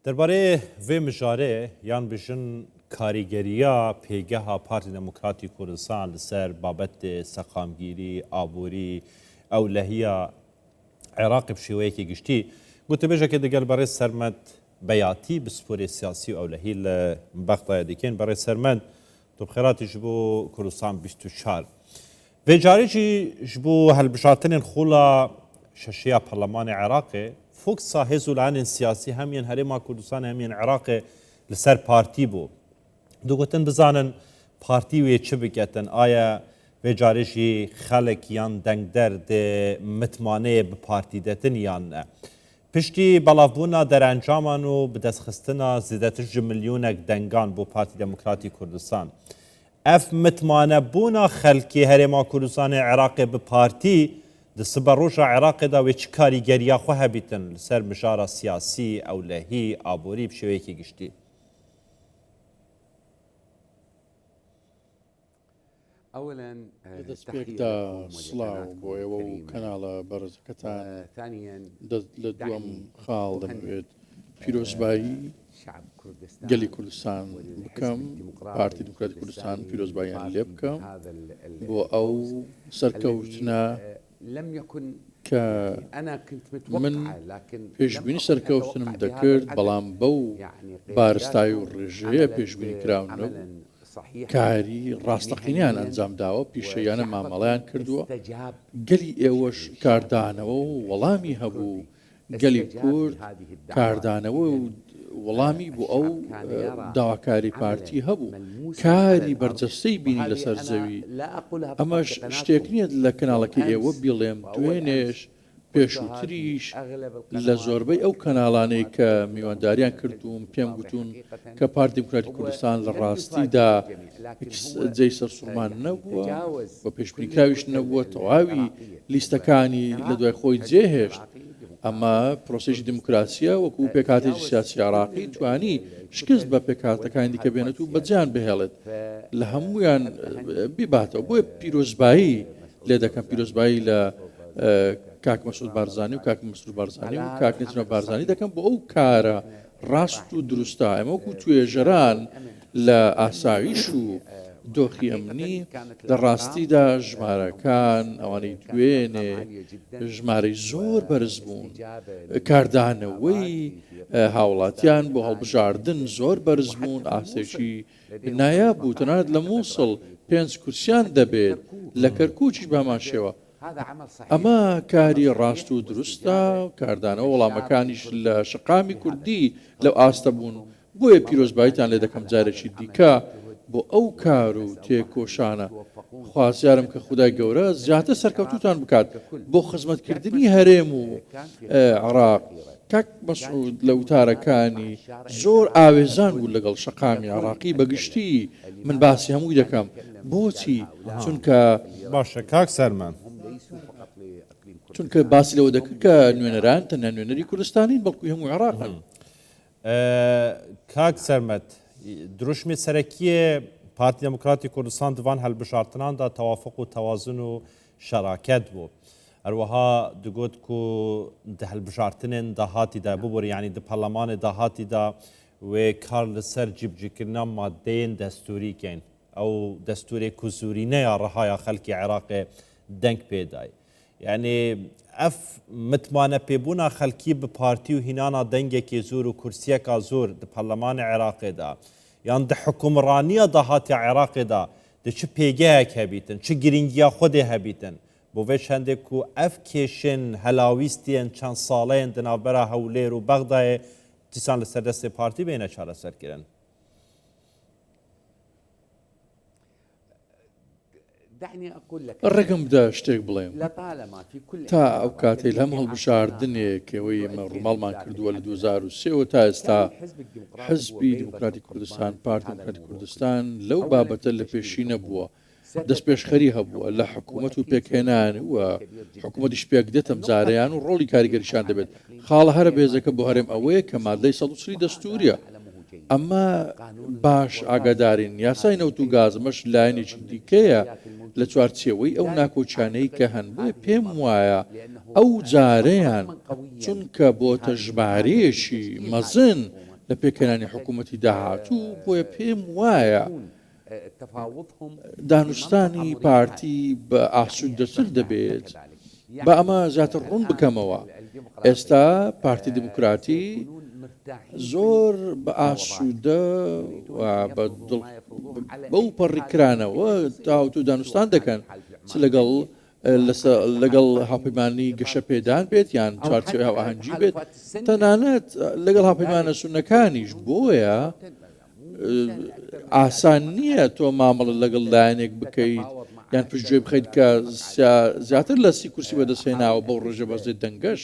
درباره وی مجاره یان بشن کاریگریا پیگه پارتی دموکراتی کردستان لسر بابت سقامگیری آبوری او لهیا عراق بشویه که گشتی گوته بجا که دگل برای سرمد بیاتی بسپور سیاسی او لهی لبقضای دیکن برای سرمد تو بخیراتی جبو کردستان 24 و جاری جبو هلبشاتن خولا ششیا پارلمان عراقی فوق صاحز الان سیاسی همین هرما کردستان همین عراق لسر پارتی بو دو گوتن بزانن پارتی وی چه بکتن آیا و جارشی خلق یان دنگ درد متمانه به پارتی دتن یان نه پشتی بلافبونا در انجامانو به دست خستنا زیدتش میلیونک دنگان بو پارتی دموکراتی کردستان اف متمانه بونا خلقی هرما کردستان عراق به پارتی دسبر روش عراق دا و چه کاریگریا خو هبیتن سر مجارا سیاسی او لهی آبوری بشوی که گشتی اولا دەستپێکدا سڵاو بۆ ئێوە و کەناڵە بەڕێزەکەتان لە دووەم خاڵ دەمەوێت پیرۆزبایی گەلی کوردستان بکەم پارتی دموکراتی کوردستان پیرۆزباییان لێ بکەم بۆ ئەو سەرکەوتنە کە من پێشبینی سەرکەوتنم دەکرد بەڵام بەو بارستای و ڕێژەیە پێشبینی کراونە کاری ڕاستەقینیان ئەنجام داوە پیشەیانە مامەڵیان کردووە گەلی ئێوەش کاردانەوە و وەڵامی هەبوو گەلی کورد کاردانەوە و وەڵامی بۆ ئەو داواکاری پارتی هەبوو کاری بەرجەستەی بینی لەسەر زەوی ئەمەش شتێک نییە لە کەناڵەکە ئێوە بیڵێم دوێنێش پێشووتریش لە زۆربەی ئەو کەناڵانەی کە میوانداریان کردوم پێم گوتون کە پارتی دموکراتی کوردستان لە ڕاستیدا جێی سەرسوڕمان نەبووە بە پێشبینیکراویش نەبووە تەواوی لیستەکانی لە دوای خۆی جێهێشت ئەمە پرۆسێژی دموکراسیە وەکو پێکهاتێکی سیاسی عراقی توانی شکست بە پێکهاتەکانی دیکە بێنێت و بەجیان بهێڵێت لە هەمویان بیباتەوە بۆیە پیرۆزبایی لێ دەکەم پیرۆزبایی لە کاک مەسعود بارزانی و کاک مەسعود بارزانی و کاک نەچمە بارزانی دەکەم بۆ ئەو کارە ڕاست و دروستە ئەمە وەکو توێژەران لە ئاساویش و دۆخی ئەمنی لە ڕاستیدا ژمارەکان ئەوانەی دوێنێ ژمارەی زۆر بەرز بوون کاردانەوەی هاوڵاتیان بۆ هەڵبژاردن زۆر بەرز بوون ئاسێکی نایاب بوو تەنانەت لە مووسڵ 5 کورسیان دەبێت لە کەرکووچیش بامان شێوە ئەمە کاری ڕاست و دروستە کاردانەوە وەڵامەکانیش لە شقامی کوردی لەو ئاستە بوون بۆیە پیرۆزباییتان لێ دەکەم جارێکی دیکە بۆ ئەو کار و تێکۆشانە خوازیارم کە خودای گەورە زیاتر سەرکەوتوتان بکات بۆ خزمەتکردنی هەرێم و عراق کاک مەسعود لە وتارەکانی زۆر ئاوێزان بوو لەگەڵ شەقامی عراقی بەگشتی من باسی هەمووی دەکەم بۆچی چونکە باشە کاک سەرمان چونکە باسی لەوە دەکرد کە نوێنەران تەنیا نوێنەری کوردستانین بەڵکوی هەموو عراقن کاک سەرمەد دروشمی سەرەکیە پارتی دموکراتی کوردستان دوان هەلبژارتناندا تەوافق و تەوازن و شەراکەت بوو هەروەها دەگوت و هەلبژارتنên داهاتیدا ببووری یعنی di پەرلەمانê داهاتیدا wê kar li ser cibcikirina maddeyên destûrî kên ew destûrê ku zûrîneya rihaya xelkê Iraqê deng pê daye yani ev mitmane pêbûna xelkî bi partî û hînana dengekê zûr û kursiyeka zûr di Parlemanê Iraqê da yan di hikûmraniya dahatiya Iraqê da di çi pêgehek hebîtin çi giringiya Xwedê hebîtin bo vê çendê ku ev kêşên helawîstiyên çend saleyên di navbera Hewlêr û Bexdayê dîsan li ser destê partî bêne çareserkirin ڕێگەم بدە شتێک بڵێم تا ئەو کاتەی لەم هەڵبژاردنێک ئەوەی ئێمە ڕووماڵمان کردووە لە 2023 تا ئێستا حزبی دموکراتی کوردستان پارتی دموکراتی کوردستان لەو بابەتە لە پێشی نەبووە دەست پێشخەری هەبووە لە حکوومەت و پێکهێنان وە حکوومەتیش پێک دێتم جارەیان و ڕۆڵی کاریگەریشان دەبێت خاڵە هەرە بێزەکە بۆ هەرێم ئەوەیە کە مادەی 130 دەستوریە ئەمە باش ئاگادارین یاسای نەوت و گازمەش لایەنێکی دیکەیە لە چوارچێوەی ئەو ناکۆچانەی کە هەن بۆیە پێم وایە ئەو جارەیان چونکە بۆتە ژمارەیەکی مەزن لە پێکەنانی حکوومەتی داهاتوو بۆیە پێم وایە دانوستانی پارتی بە ئاسوودەتر دەبێت بە ئەمە زیاتر ڕوون بکەمەوە. ئێستا پارتی دموکراتی زۆر بە ئاسوودە بەو پەڕیکرانەوە تاوت و دانوستان دەکەن چ لەگەڵ هاوپەیمانی گەشە پێدان بێت یان چوارچێوەی هاوئاهەنگی بێت تەنانەت لەگەڵ هاوپەیمانە سونەکانیش. بۆیە ئاسان نییە تۆ مامەڵە لەگەڵ لایەنێک بکەیت یان پشتگوێ بخەیت کە زیاتر لە 30 کورسی بەدەستهێناوە بەو ڕێژە بەزێت دەنگەش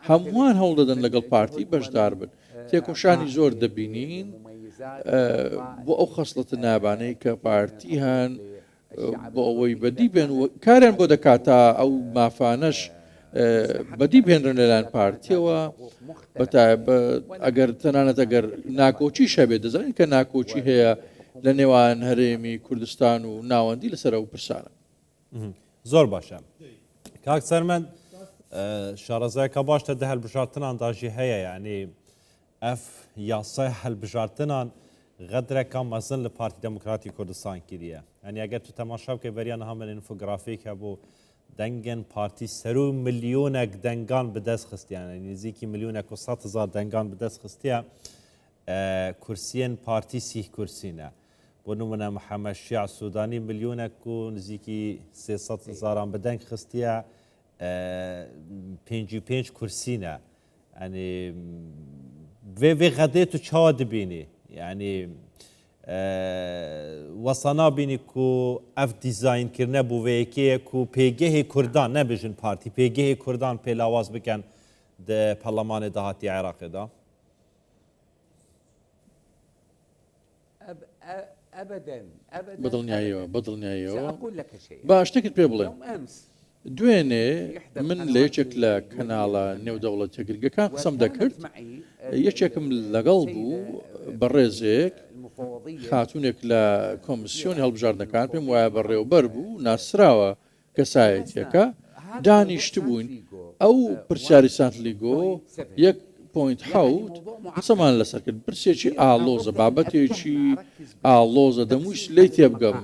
هەمووان هەوڵ دەدەن لەگەڵ پارتی بەشدار بن. تێکۆشانی زۆر دەبینین بۆ ئەو خەسڵەتە نابانەی کە پارتی هەن بۆ ئەوەی بەدی بێن و کاریان بۆ دەکاتە ئەو مافانەش بەدی بهێنرن لەلایەن پارتیەوە بەتایبەت ئەگەر تەنانەت ئەگەر ناکۆچی شەبێت دەزانین کە ناکۆچی هەیە لە نێوان هەرێمی کوردستان و ناوەندی لەسەر ئەو پرسانە. زۆر باشە کاک سەرمەند شارەزایەکە باشتە دە هەلبژارتنان داژی هەیە یعنی ئەف یاسای هەلبژارتنان غەدرێکا مەزن لە پارتی دموکراتی کوردستان کردیە. یعنی ئەگەر تو تەماشا بکەی بەریان هەمن ئینفۆگرافیکە بۆ دەنگن پارتی سەرو ملیۆنێک دەنگان بەدەست خستیان نزیکی ملیۆنێک و 100,000 دەنگان بەدەست خستیە کورسیên پارتی 30 کورسینە بۆ نمونە محەممەد شیع سوودانی ملیۆنێک و نزیکی 300,000 بەدەنگ خستیە 55 کورسینە ینی vê xedê tu çawa dibînî yanî wesa nabînî ku ev dîzaynkirine bû vêyekê ku pêgehê Kurdan nebêjin partî pêgehê Kurdan pêlawaz bikin di Parlemanê dahatî Iraqê da بەدڵنیاییەوە باش شتێکت پێ بڵێم دوێنێ من لە یەکێک لە کەناڵە نێودەوڵەت تێگرگەکان قسەم دەکرد یەکێکم لەگەڵ بوو بەڕێزێک خاتونێک لە کۆمسیۆنی هەڵبژاردنەکان پێم وایە بەڕێوەبەر بوو ناسراوە کەسایەتیەکە دانیشت بووین ئەو پرسیاری سانتلیگۆ 1.7 قسەمان لەسەر کرد پرسێکی ئالۆزە بابەتێکی ئالۆزە دەمویست لی تێبگەم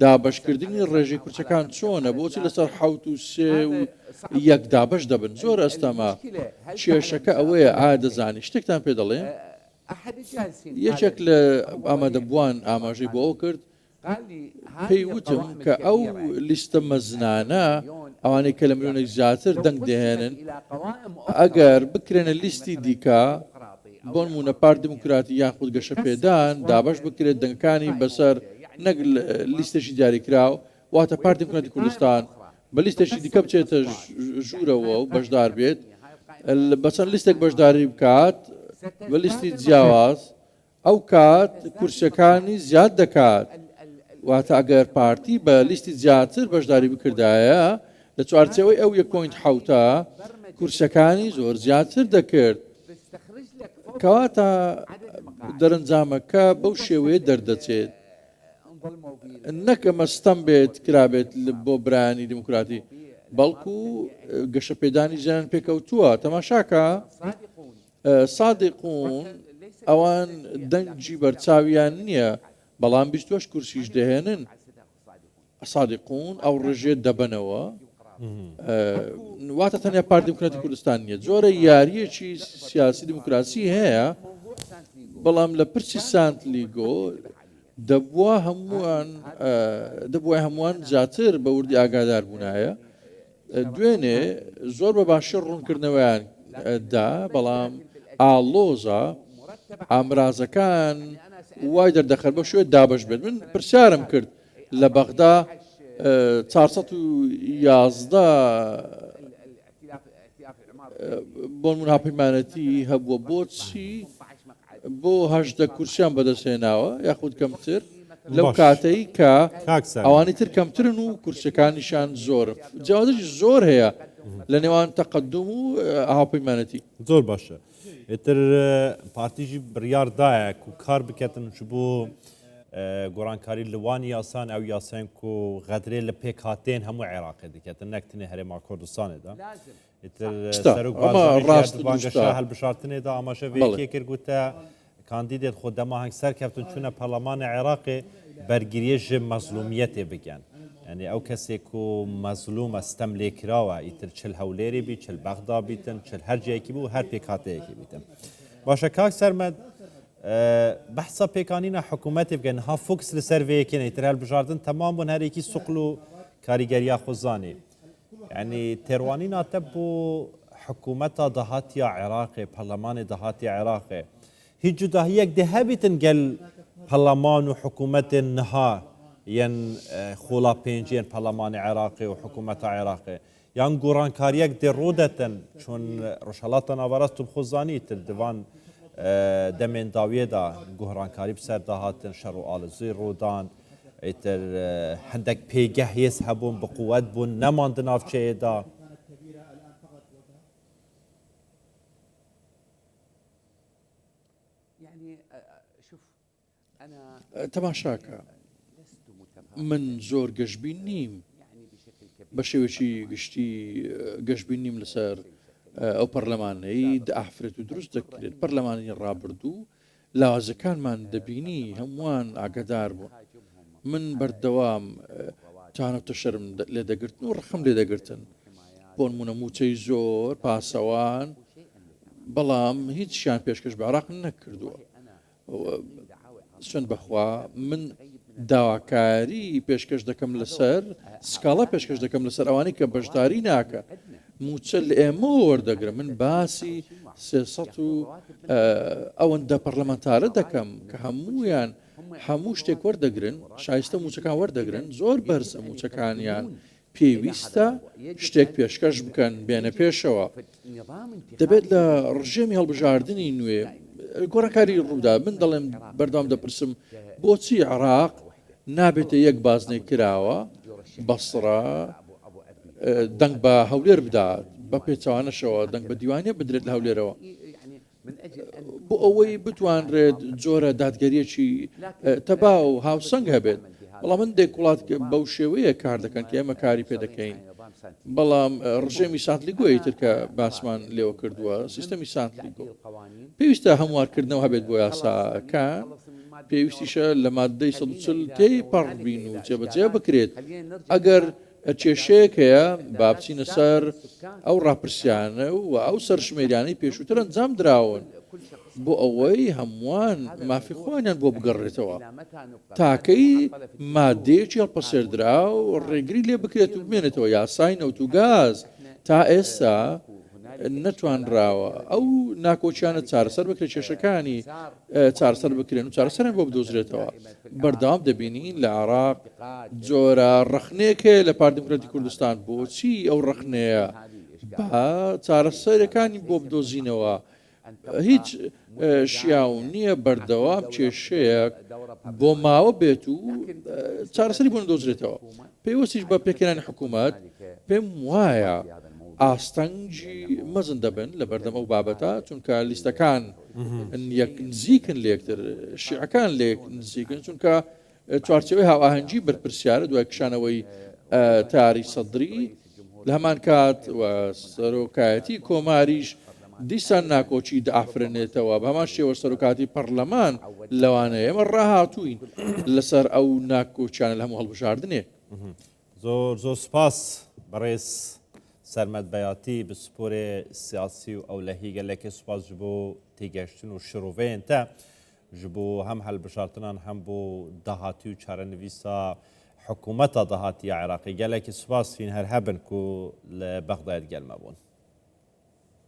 دابشکردنی ڕێژەی کورچەکان چۆنە بۆچی لەسەر 7 و 1 دابش دەبن زۆر ئەستەما کێشەکە ئەوەیە ئایا دەزانی شتێکتان پێ دەڵێم یەکێک لە ئامادەبووان ئاماژەی بۆ ئەو کرد پێی وتم کە ئەو لیستە مەزنانە ئەوانەی کە لە ملیۆنێک زیاتر دەنگ دەهێنن ئەگەر بکرێنە لیستی دیکە بۆ نمونە پارتی دموکراتی یاخود گەشە پێدان دابش بکرێت دەنگەکانی بەسەر نەک لیستێکی دیاریکراو واتە پارتی دموکراتی کوردستان بە لیستێکی دیکە بچێتە ژوورەوە و بەشدار بێت بەچەند لیستێک بەشداری بکات بە لیستی جیاواز ئەو کات کورسەکانی زیاد دەکات واتە ئەگەر پارتی بە لیستی زیاتر بەشداری بکردایە لە چوارچێوەی ئەو 1.7 کورسەکانی زۆر زیاتر دەکرد کەواتە دەرەنجامەکە بەو شێوەیە دەردەچێت نەکە مەستەم بێت کرابێت بۆ برایانی دموکراتی بەڵکو گەشە پێدانی ژیان پێکەوتووە تەماشاکە سادقون ئەوان دەنگی بەرچاویان نییە بەڵام 22 کورسیش دەهێنن سادقون ئەو ڕژێت دەبنەوە واتە تەنیا پارتی دموکراتی کوردستان نییە جۆرە یاریەکی سیاسی دموکراسی هەیە بەڵام لە پرسی سانتلیگۆ دەبووە هەمووان زیاتر بە وردی ئاگادار بوونایە دوێنێ زۆر بە باشی ڕوونکردنەوەیان دا بەڵام ئالۆزە ئامرازەکان وای دەردەخەر بە شوێ دابش بێت من پرسیارم کرد لە بەغدا 411 بۆ من هاوپەیمانەتی هەبووە بۆچی بۆ 18 کورسیان بەدەستهێناوە یاخود کەمتر لەو کاتەی کە ئەوانی تر کەمترن و کورسەکانیشان زۆر جیاوازی زۆر هەیە لە نێوان تەقەدم و هاوپەیمانەتی زۆر باشە ئێتر پارتیژی بڕیاردایە و کار بکەتن بۆ گۆڕانکاری لەوانی یاسان ئەو یاسان و غەدرێ لە پێک هاتێن هەموو عێراقی دەکەتن نەکتنێ هەرێما کوردستانێدا ئێتر هەلبشارتنێدا ئاماژە وێکێ کرد گوتە کاندیدێت خۆ دەماهنگ سەرکەوتن چوونە پەرلەمانی عێراقی بەرگریێژ مەزلومیەتێ بگەن یعنی ئەو کەسێک و مەزلومە ستەم لێکراوە ئیتر چل هەولێری بی چل بەغدا بیتن چل هەر جەیەکی بوو هەر پێکهاتەیەکی بیتن باشە کاک سەرمەد بەحسە پێکانینە حکوومەتی بگەن ها فوکس لەسەر vêyekê ئیتر هەڵبژاردن تەمام بوون هەرێکی سوقل و کاریگەرییا خۆزانێ یعنی تێڕوانینە تە بۆ حکوومەتە داهاتیە عێراقێ پەرلەمانی داهاتی عێراقێ هیچ جوداهیەک دێ هەبیتن گەل پەرلەمان و حکوومەتên niha yên xola pênciyên Parlemanê Iraqê û hikûmeta Iraqê yan gorankariyek dê rodetin çûn Rojhilata Navarast û bixwazanî tir divan demên dawiyê de gorankarî bi ser dahatin şer û alîzî rodan êtir hindek pêgeh hês hebûn bi quwet bûn neman di navçeyê de تەماشاکە من زۆر گەشتبین نیم بە شێوەیەکی گشتی گەشتبین نیم لەسەر ئەو پەرلەمانەی ئافرێت و دروست دەکرێت پەرلەمانی ڕابردوو لاوازەکانمان دەبینی هەمووان ئاگدار بوو من بەردەوام تانەتە شەرم لێ دەگرتن و ڕخم لێ دەگرتن بۆ نمونە موچەی زۆر پاسەوان بەڵام هیچیان پێشکەش بە عێراق نەکردووە چەند بەخوا من داواکاری پێشکەش دەکەم لەسەر سکاڵا پێشکەش دەکەم لەسەر ئەوانەی کە بەشداری ناکە موچە لە ئێمە وەردەگرم من باسی 300 و ئەوەندە پەرلەمانتارە دەکەم کە هەموویان هەموو شتێک وەردەگرن شایستە موچەکان وەردەگرن زۆر بەرزە موچەکانیان پێویستە شتێک پێشکەش بکەن بێنە پێشەوە دەبێت لە ڕژێمی هەڵبژاردننی نوێ گۆڕانکاری ڕوودا من دەڵێم بەردەوام دەپرسم بۆچی عێراق نابێتە یەک بازنەی کراوە بەسڕە دەنگ بە هەولێر بدات بە پێچوانەشەوە دەنگ بە دیوانێ بدرێت لە هەولێرەوە بۆ ئەوەی بتوانرێت جۆرە دادگەریەکی تەبا و هاوسەنگ هەبێت بەڵام من دێک وڵات بەو شێوەیە کار دەکەن کە ئێمە کاری پێ دەکەین بەڵام ڕژێمی سانتلیگۆی تر کە باسمان لێوە کردووە سیستەمی سانتلیگۆ پێویستە هەموارکردنەوە هەبێت بۆ یاساکان پێویستیشە لە مادەی 140 تێی پەڕبین و جێبەجێ بکرێت ئەگەر کێشەیەک هەیە با بچینە سەر ئەو ڕاپرسیانە و ئەو سەرژمێریانەی پێشووتر ئەنجام دراون بۆ ئەوەی هەمووان مافی خۆیان بۆ بگەڕێتەوە تاکەی مادەیەکی هەڵپەسێردرا و ڕێگری لێ بکرێت و بمێنێتەوە یاسای نەوت و گاز تا ئێستا نەتوانراوە ئەو ناکۆچیانە چارەسەر بکرێت کێشەکانی چارەسەر بکرێن و چارەسەریان بۆ بدۆزرێتەوە بەردەوام دەبینین لە عێراق جۆرە ڕەخنەیەک هەیە لە پارتی دموکراتی کوردستان بۆچی ئەو ڕەخنەیە با چارەسەرەکانی بۆ بدۆزینەوە هیچ شیاو نییە بەردەوام کێشەیەک بۆ ماوە بێت و چارەسەری بۆ دۆزرێتەوە پێوەستیش بە پێکێنانی حکوومەت پێم وایە ئاستەنگی مەزن دەبن لە بەردەم ئەو بابەتە چونکە لیستەکان یەک نزیکن لێکتر شیعەکان لێک نزیکن چونکە چوارچەوەی هاواهەنگی بەرپرسیارە دوای کشانەوەی تاری سەدری لە هەمان کات و سەرۆکایەتی کۆماریش دیسان ناکۆچی دافرێنێتەوە بە هەمان شێوە سەرۆکاتی پەرلەمان لەوانەیە ئێمە ڕاهاتووین لەسەر ئەو ناکۆچیانە لە هەموو هەڵبژاردنێ زۆر زۆر سپاس بەڕێز سەرمەد بەیاتی bi sporê siyasî û ewlehî gelekê spas ji bo têgeştin û şiroveyên te ji bo hem helbişartinan hem bo dahatî û çarenivîsa hikûmeta dahatiya Iraqê gelekê spas hîn her hebin ku li Bexdayê gelme bûn.